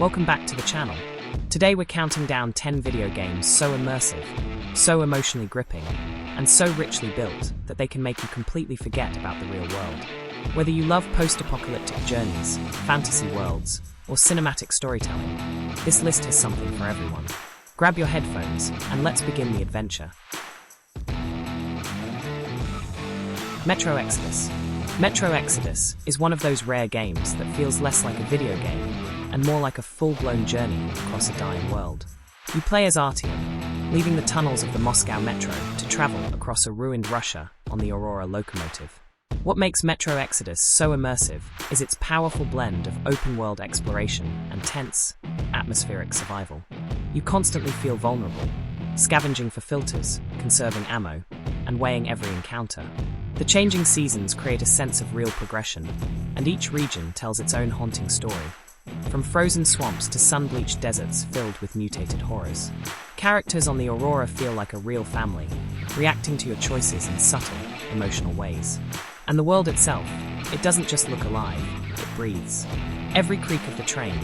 Welcome back to the channel. Today we're counting down 10 video games so immersive, so emotionally gripping, and so richly built that they can make you completely forget about the real world. Whether you love post-apocalyptic journeys, fantasy worlds, or cinematic storytelling, this list has something for everyone. Grab your headphones and let's begin the adventure. Metro Exodus. Metro Exodus is one of those rare games that feels less like a video game and more like a full-blown journey across a dying world. You play as Artyom, leaving the tunnels of the Moscow Metro to travel across a ruined Russia on the Aurora locomotive. What makes Metro Exodus so immersive is its powerful blend of open-world exploration and tense, atmospheric survival. You constantly feel vulnerable, scavenging for filters, conserving ammo, and weighing every encounter. The changing seasons create a sense of real progression, and each region tells its own haunting story, from frozen swamps to sun-bleached deserts filled with mutated horrors. Characters on the Aurora feel like a real family, reacting to your choices in subtle, emotional ways. And the world itself, it doesn't just look alive, it breathes. Every creak of the train,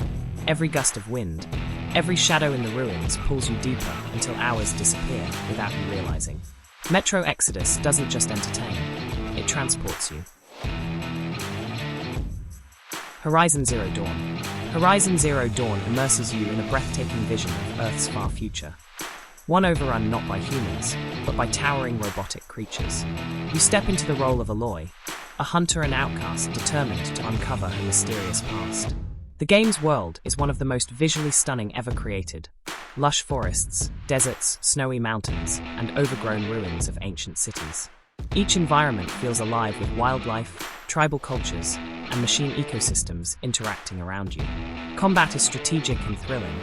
every gust of wind, every shadow in the ruins pulls you deeper until hours disappear without you realizing. Metro Exodus doesn't just entertain, it transports you. Horizon Zero Dawn. Horizon Zero Dawn immerses you in a breathtaking vision of Earth's far future. One overrun not by humans, but by towering robotic creatures. You step into the role of Aloy, a hunter and outcast determined to uncover her mysterious past. The game's world is one of the most visually stunning ever created. Lush forests, deserts, snowy mountains, and overgrown ruins of ancient cities. Each environment feels alive with wildlife, tribal cultures, and machine ecosystems interacting around you. Combat is strategic and thrilling.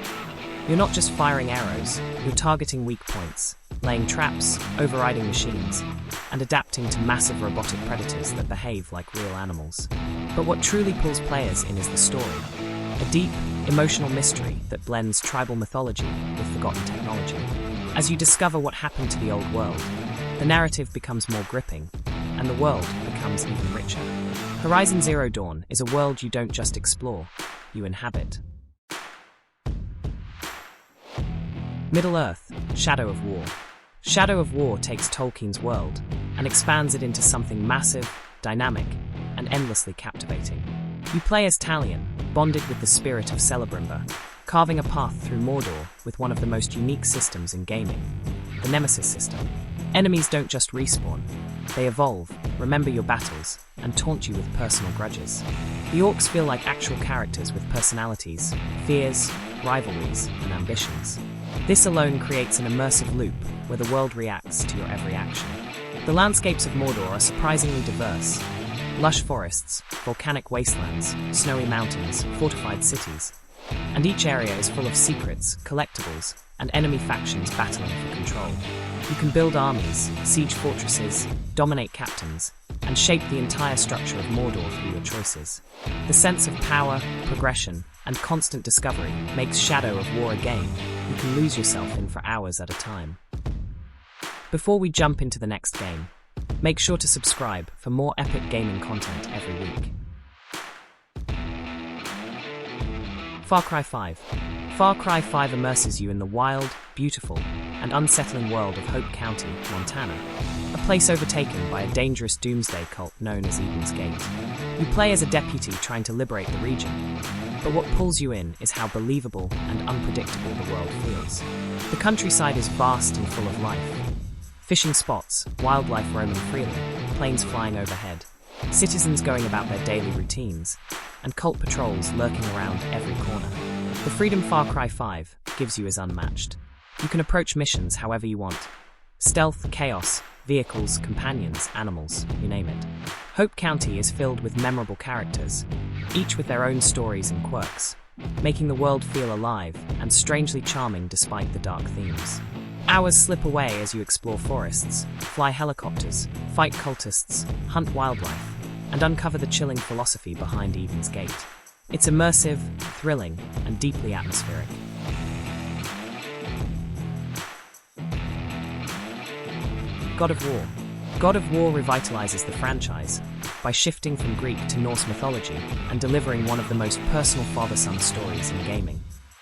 You're not just firing arrows, you're targeting weak points, laying traps, overriding machines, and adapting to massive robotic predators that behave like real animals. But what truly pulls players in is the story. A deep, emotional mystery that blends tribal mythology with forgotten technology. As you discover what happened to the old world, the narrative becomes more gripping, and the world becomes even richer. Horizon Zero Dawn is a world you don't just explore, you inhabit. Middle-earth, Shadow of War. Shadow of War takes Tolkien's world and expands it into something massive, dynamic, and endlessly captivating. You play as Talion, bonded with the spirit of Celebrimbor, carving a path through Mordor with one of the most unique systems in gaming, the Nemesis system. Enemies don't just respawn, they evolve, remember your battles, and taunt you with personal grudges. The orcs feel like actual characters with personalities, fears, rivalries, and ambitions. This alone creates an immersive loop where the world reacts to your every action. The landscapes of Mordor are surprisingly diverse. Lush forests, volcanic wastelands, snowy mountains, fortified cities. And each area is full of secrets, collectibles, and enemy factions battling for control. You can build armies, siege fortresses, dominate captains, and shape the entire structure of Mordor through your choices. The sense of power, progression, and constant discovery makes Shadow of War a game you can lose yourself in for hours at a time. Before we jump into the next game, make sure to subscribe for more epic gaming content every week. Far Cry 5. Far Cry 5 immerses you in the wild, beautiful, and unsettling world of Hope County, Montana, a place overtaken by a dangerous doomsday cult known as Eden's Gate. You play as a deputy trying to liberate the region, but what pulls you in is how believable and unpredictable the world feels. The countryside is vast and full of life. Fishing spots, wildlife roaming freely, planes flying overhead, citizens going about their daily routines, and cult patrols lurking around every corner. The freedom Far Cry 5 gives you is unmatched. You can approach missions however you want. Stealth, chaos, vehicles, companions, animals, you name it. Hope County is filled with memorable characters, each with their own stories and quirks, making the world feel alive and strangely charming despite the dark themes. Hours slip away as you explore forests, fly helicopters, fight cultists, hunt wildlife, and uncover the chilling philosophy behind Eden's Gate. It's immersive, thrilling, and deeply atmospheric. God of War. God of War revitalizes the franchise by shifting from Greek to Norse mythology and delivering one of the most personal father-son stories in gaming.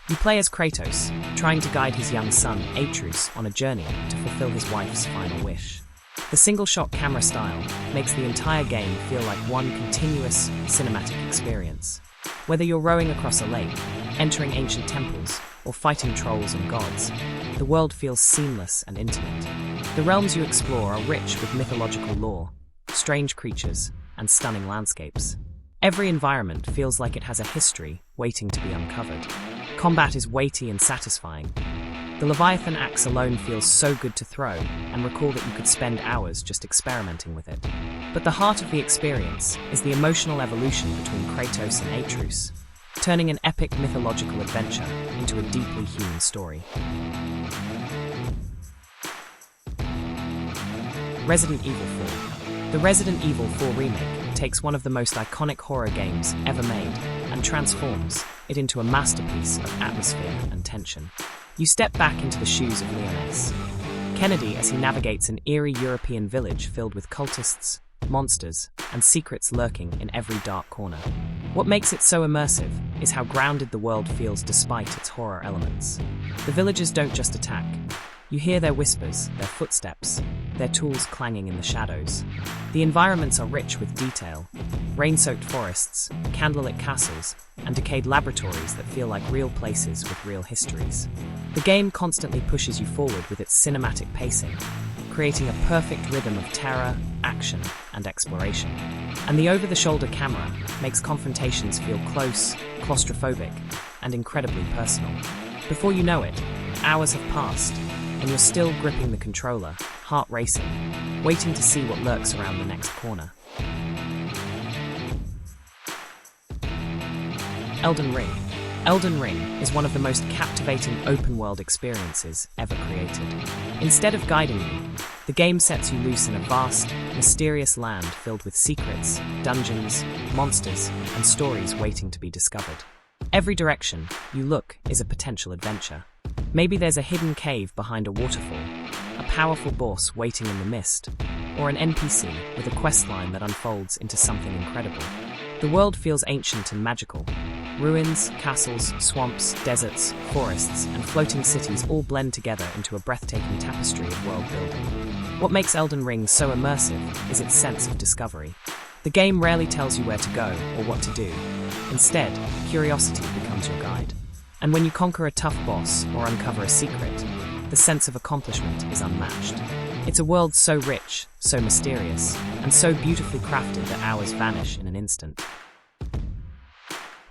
You play as Kratos, trying to guide his young son, Atreus, on a journey to fulfill his wife's final wish. The single-shot camera style makes the entire game feel like one continuous cinematic experience. Whether you're rowing across a lake, entering ancient temples, or fighting trolls and gods, the world feels seamless and intimate. The realms you explore are rich with mythological lore, strange creatures, and stunning landscapes. Every environment feels like it has a history waiting to be uncovered. Combat is weighty and satisfying. The Leviathan axe alone feels so good to throw, and recall that you could spend hours just experimenting with it. But the heart of the experience is the emotional evolution between Kratos and Atreus, turning an epic mythological adventure into a deeply human story. Resident Evil 4. The Resident Evil 4 remake takes one of the most iconic horror games ever made and transforms it into a masterpiece of atmosphere and tension. You step back into the shoes of Leon S. Kennedy as he navigates an eerie European village filled with cultists, monsters, and secrets lurking in every dark corner. What makes it so immersive is how grounded the world feels despite its horror elements. The villagers don't just attack. You hear their whispers, their footsteps, their tools clanging in the shadows. The environments are rich with detail, rain-soaked forests, candlelit castles, and decayed laboratories that feel like real places with real histories. The game constantly pushes you forward with its cinematic pacing, creating a perfect rhythm of terror, action, and exploration. And the over-the-shoulder camera makes confrontations feel close, claustrophobic, and incredibly personal. Before you know it, hours have passed, and you're still gripping the controller, heart racing, waiting to see what lurks around the next corner. Elden Ring. Elden Ring is one of the most captivating open-world experiences ever created. Instead of guiding you, the game sets you loose in a vast, mysterious land filled with secrets, dungeons, monsters, and stories waiting to be discovered. Every direction you look is a potential adventure. Maybe there's a hidden cave behind a waterfall, a powerful boss waiting in the mist, or an NPC with a questline that unfolds into something incredible. The world feels ancient and magical. Ruins, castles, swamps, deserts, forests, and floating cities all blend together into a breathtaking tapestry of world building. What makes Elden Ring so immersive is its sense of discovery. The game rarely tells you where to go or what to do. Instead, curiosity becomes your guide. And when you conquer a tough boss or uncover a secret, the sense of accomplishment is unmatched. It's a world so rich, so mysterious, and so beautifully crafted that hours vanish in an instant.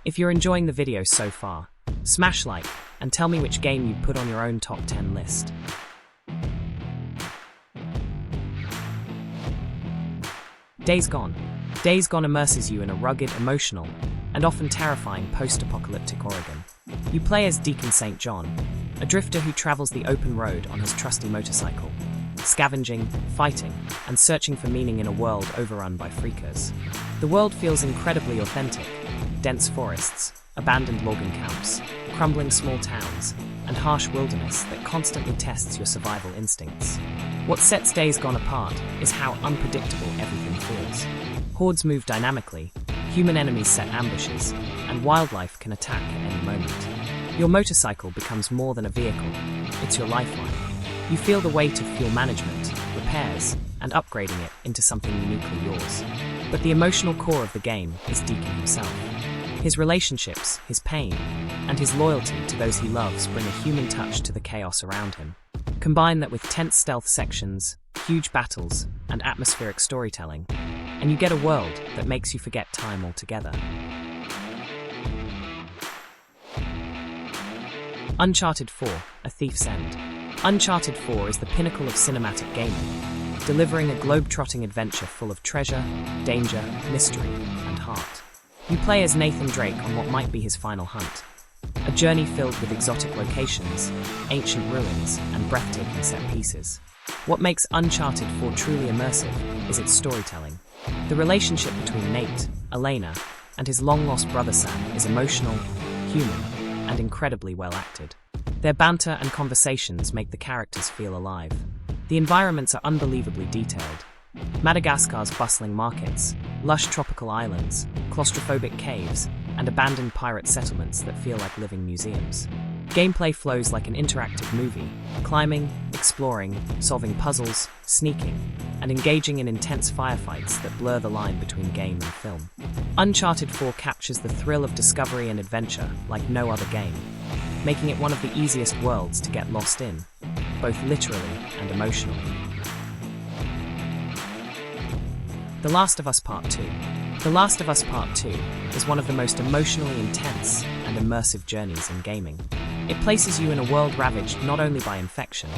If you're enjoying the video so far, smash like and tell me which game you'd put on your own top 10 list. Days Gone. Days Gone immerses you in a rugged, emotional, and often terrifying post-apocalyptic Oregon. You play as Deacon St. John, a drifter who travels the open road on his trusty motorcycle, scavenging, fighting, and searching for meaning in a world overrun by freakers. The world feels incredibly authentic. Dense forests, abandoned logging camps, crumbling small towns, and harsh wilderness that constantly tests your survival instincts. What sets Days Gone apart is how unpredictable everything feels. Hordes move dynamically, human enemies set ambushes, and wildlife can attack at any moment. Your motorcycle becomes more than a vehicle, it's your lifeline. You feel the weight of fuel management, repairs, and upgrading it into something uniquely yours. But the emotional core of the game is Deacon himself. His relationships, his pain, and his loyalty to those he loves bring a human touch to the chaos around him. Combine that with tense stealth sections, huge battles, and atmospheric storytelling, and you get a world that makes you forget time altogether. Uncharted 4, A Thief's End. Uncharted 4 is the pinnacle of cinematic gaming, delivering a globe-trotting adventure full of treasure, danger, mystery, and heart. You play as Nathan Drake on what might be his final hunt, a journey filled with exotic locations, ancient ruins, and breathtaking set pieces. What makes Uncharted 4 truly immersive is its storytelling. The relationship between Nate, Elena, and his long-lost brother Sam is emotional, human, and incredibly well acted. Their banter and conversations make the characters feel alive. The environments are unbelievably detailed. Madagascar's bustling markets, lush tropical islands, claustrophobic caves, and abandoned pirate settlements that feel like living museums. Gameplay flows like an interactive movie, climbing, exploring, solving puzzles, sneaking, and engaging in intense firefights that blur the line between game and film. Uncharted 4 captures the thrill of discovery and adventure like no other game, making it one of the easiest worlds to get lost in, both literally and emotionally. The Last of Us Part 2. The Last of Us Part 2 is one of the most emotionally intense and immersive journeys in gaming. It places you in a world ravaged not only by infection,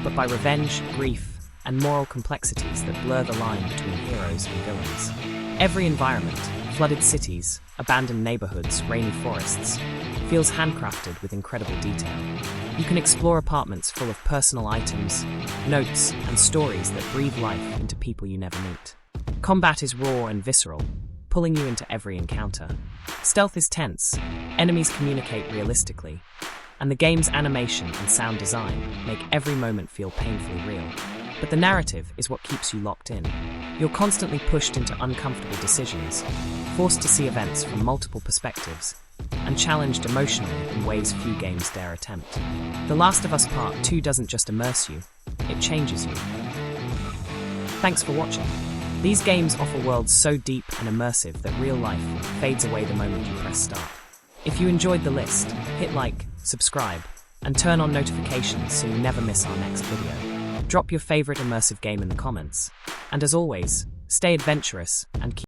but by revenge, grief, and moral complexities that blur the line between heroes and villains. Every environment, flooded cities, abandoned neighborhoods, rainy forests, feels handcrafted with incredible detail. You can explore apartments full of personal items, notes, and stories that breathe life into people you never meet. Combat is raw and visceral, pulling you into every encounter. Stealth is tense, enemies communicate realistically, and the game's animation and sound design make every moment feel painfully real. But the narrative is what keeps you locked in. You're constantly pushed into uncomfortable decisions, forced to see events from multiple perspectives, and challenged emotionally in ways few games dare attempt. The Last of Us Part 2 doesn't just immerse you, it changes you. Thanks for watching. These games offer worlds so deep and immersive that real life fades away the moment you press start. If you enjoyed the list, hit like, subscribe, and turn on notifications so you never miss our next video. Drop your favorite immersive game in the comments. And as always, stay adventurous and keep